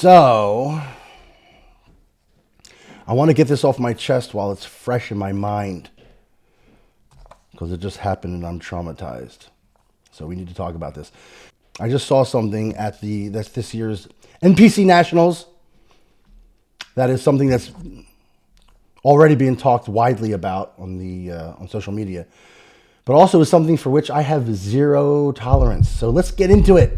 So, I want to get this off my chest while it's fresh in my mind because it just happened and I'm traumatized. So we need to talk about this. I just saw something at that's this year's NPC Nationals. That is something that's already being talked widely about on social media, but also is something for which I have zero tolerance. So let's get into it.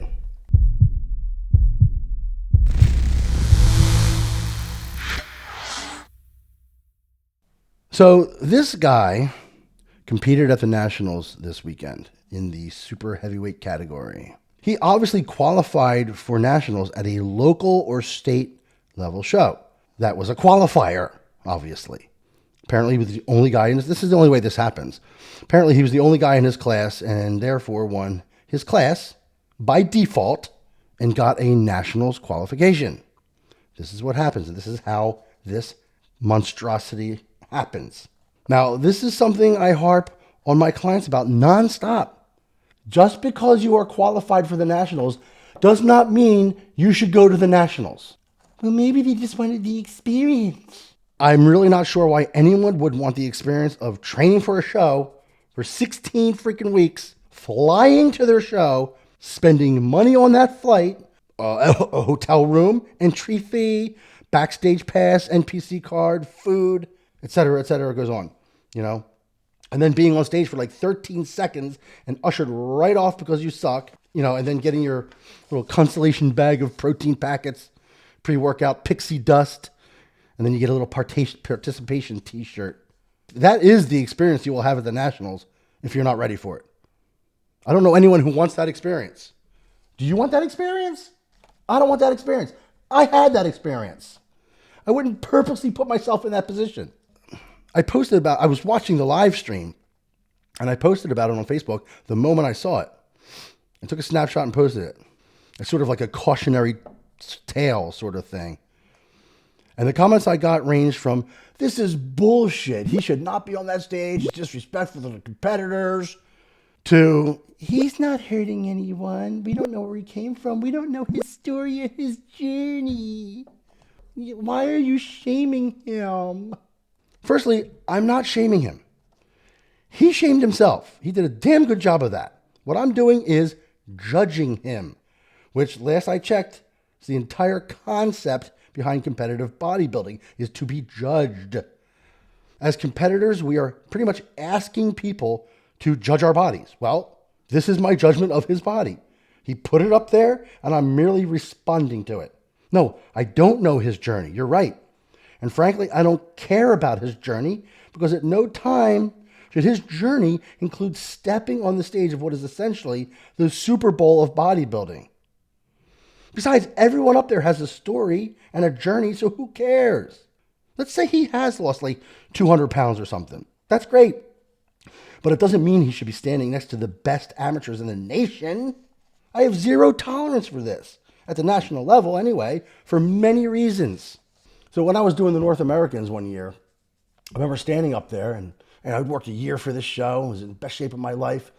So this guy competed at the Nationals this weekend in the super heavyweight category. He obviously qualified for Nationals at a local or state level show. That was a qualifier, obviously. Apparently he was the only guy, and this is the only way this happens. Apparently he was the only guy in his class and therefore won his class by default and got a Nationals qualification. This is what happens, and this is how this monstrosity happens. Now, this is something I harp on my clients about nonstop. Just because you are qualified for the Nationals does not mean you should go to the Nationals. Well, maybe they just wanted the experience. I'm really not sure why anyone would want the experience of training for a show for 16 freaking weeks, flying to their show, spending money on that flight, a hotel room, entry fee, backstage pass, NPC card, food, etc., goes on, and then being on stage for like 13 seconds and ushered right off because you suck, and then getting your little consolation bag of protein packets, pre-workout pixie dust, and then you get a little participation t-shirt. That is the experience you will have at the Nationals if you're not ready for it. I don't know anyone who wants that experience. Do you want that experience? I don't want that experience. I had that experience. I wouldn't purposely put myself in that position. I was watching the live stream, and I posted about it on Facebook the moment I saw it. I took a snapshot and posted it. It's sort of like a cautionary tale sort of thing. And the comments I got ranged from, "This is bullshit. He should not be on that stage. It's disrespectful to the competitors," to, "He's not hurting anyone. We don't know where he came from. We don't know his story or his journey. Why are you shaming him?" Firstly, I'm not shaming him. He shamed himself. He did a damn good job of that. What I'm doing is judging him, which last I checked is the entire concept behind competitive bodybuilding, is to be judged. As competitors, we are pretty much asking people to judge our bodies. Well, this is my judgment of his body. He put it up there, and I'm merely responding to it. No, I don't know his journey. You're right. And frankly, I don't care about his journey because at no time should his journey include stepping on the stage of what is essentially the Super Bowl of bodybuilding. Besides, everyone up there has a story and a journey, so who cares? Let's say he has lost like 200 pounds or something. That's great. But it doesn't mean he should be standing next to the best amateurs in the nation. I have zero tolerance for this, at the national level anyway, for many reasons. So when I was doing the North Americans one year, I remember standing up there, and I'd worked a year for this show. I was in the best shape of my life.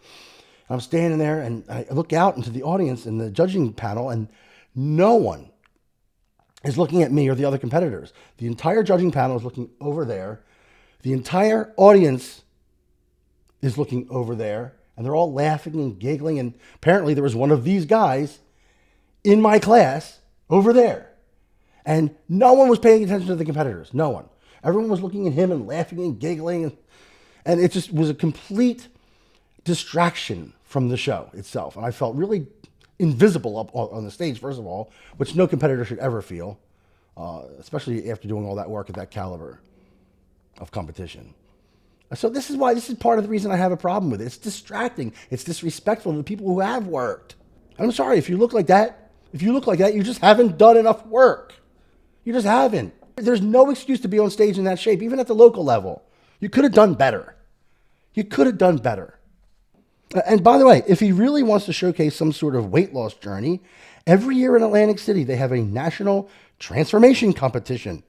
I'm standing there, and I look out into the audience in the judging panel, and no one is looking at me or the other competitors. The entire judging panel is looking over there. The entire audience is looking over there, and they're all laughing and giggling, and apparently there was one of these guys in my class over there. And no one was paying attention to the competitors. No one. Everyone was looking at him and laughing and giggling. And it just was a complete distraction from the show itself. And I felt really invisible up on the stage, first of all, which no competitor should ever feel, especially after doing all that work at that caliber of competition. So this is part of the reason I have a problem with it. It's distracting. It's disrespectful to the people who have worked. And I'm sorry, if you look like that, you just haven't done enough work. You just haven't. There's no excuse to be on stage in that shape, even at the local level. You could have done better. And by the way, if he really wants to showcase some sort of weight loss journey, every year in Atlantic City, they have a national transformation competition.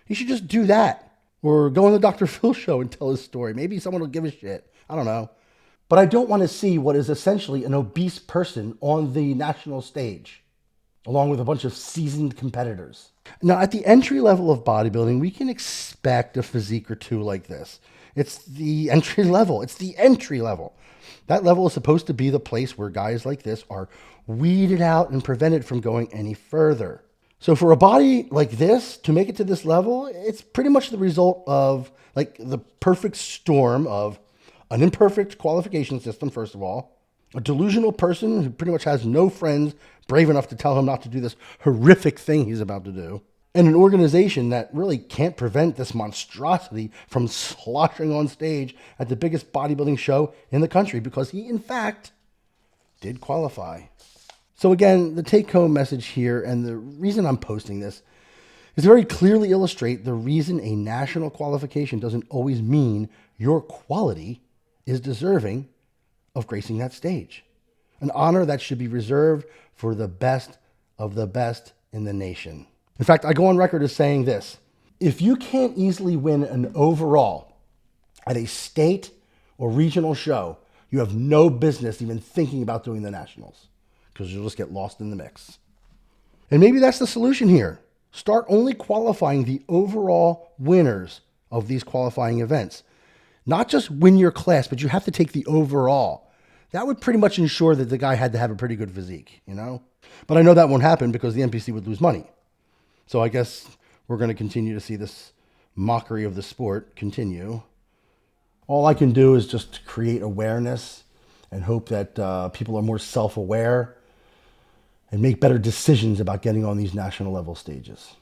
He should just do that. Or go on the Dr. Phil show and tell his story. Maybe someone will give a shit. I don't know. But I don't want to see what is essentially an obese person on the national stage. along with a bunch of seasoned competitors. Now, at the entry level of bodybuilding, we can expect a physique or two like this. It's the entry level. It's the entry level. That level is supposed to be the place where guys like this are weeded out and prevented from going any further. So for a body like this to make it to this level, it's pretty much the result of like the perfect storm of an imperfect qualification system, first of all, a delusional person who pretty much has no friends brave enough to tell him not to do this horrific thing he's about to do, and an organization that really can't prevent this monstrosity from sloshing on stage at the biggest bodybuilding show in the country because he, in fact, did qualify. So, again, the take home message here, and the reason I'm posting this, is to very clearly illustrate the reason a national qualification doesn't always mean your quality is deserving of gracing that stage. An honor that should be reserved for the best of the best in the nation. In fact, I go on record as saying this: if you can't easily win an overall at a state or regional show, you have no business even thinking about doing the nationals because you'll just get lost in the mix. And maybe that's the solution here. Start only qualifying the overall winners of these qualifying events. Not just win your class, but you have to take the overall. That would pretty much ensure that the guy had to have a pretty good physique, you know? But I know that won't happen because the NPC would lose money. So I guess we're going to continue to see this mockery of the sport continue. All I can do is just create awareness and hope that people are more self-aware and make better decisions about getting on these national level stages.